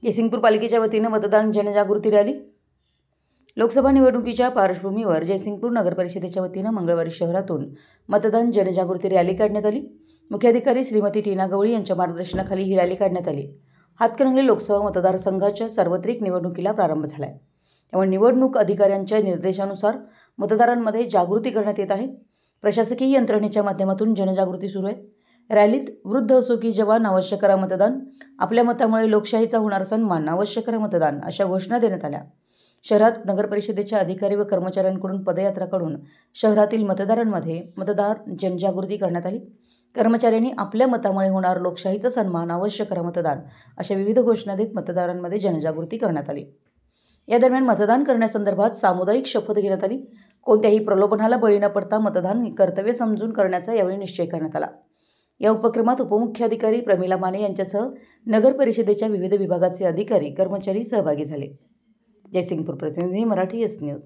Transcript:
जयसिंगपूर पालिकेच्या वतीने मतदान जनजागृती रॅली। लोकसभा निवडणुकीच्या पार्श्वभूमीवर जयसिंगपूर नगरपरिषदेच्या वतीने मंगळवारी शहरातून मतदान जनजागृती रॅली काढण्यात आली। मुख्याधिकारी श्रीमती टीना गवळी यांच्या मार्गदर्शनाखाली ही रॅली काढण्यात आली। हातकणंगले लोकसभा मतदारसंघाच्या सार्वत्रिक निवडणुकीला प्रारंभ झाला आहे, त्यामुळे निवडणूक अधिकाऱ्यांच्या निर्देशानुसार मतदारांमध्ये जागृती करण्यात येत आहे। प्रशासकीय यंत्रणेच्या माध्यमातून जनजागृती सुरू आहे। रॅलीत वृद्ध असो की जवान अवश्य करा मतदान, आपल्या मतामुळे लोकशाहीचा होणार सन्मान, अवश्य करा मतदान अशा घोषणा देण्यात आल्या। शहरात नगरपरिषदेच्या अधिकारी व कर्मचाऱ्यांकडून पदयात्रा काढून शहरातील मतदारांमध्ये मतदार जनजागृती करण्यात आली। कर्मचाऱ्यांनी आपल्या मतामुळे होणार लोकशाहीचा सन्मान, अवश्य करा मतदान अशा विविध घोषणा देत मतदारांमध्ये जनजागृती करण्यात आली। या दरम्यान मतदान करण्यासंदर्भात सामुदायिक शपथ घेण्यात आली। कोणत्याही प्रलोभनाला बळी न पडता मतदान कर्तव्य समजून करण्याचा यावेळी निश्चय करण्यात आला। या उपक्रमात उपमुख्याधिकारी प्रमिला माने यांच्यासह नगर परिषदेच्या विविध विभागाचे अधिकारी कर्मचारी सहभागी झाले। जयसिंगपूर प्रतिनिधी मराठी एस न्यूज।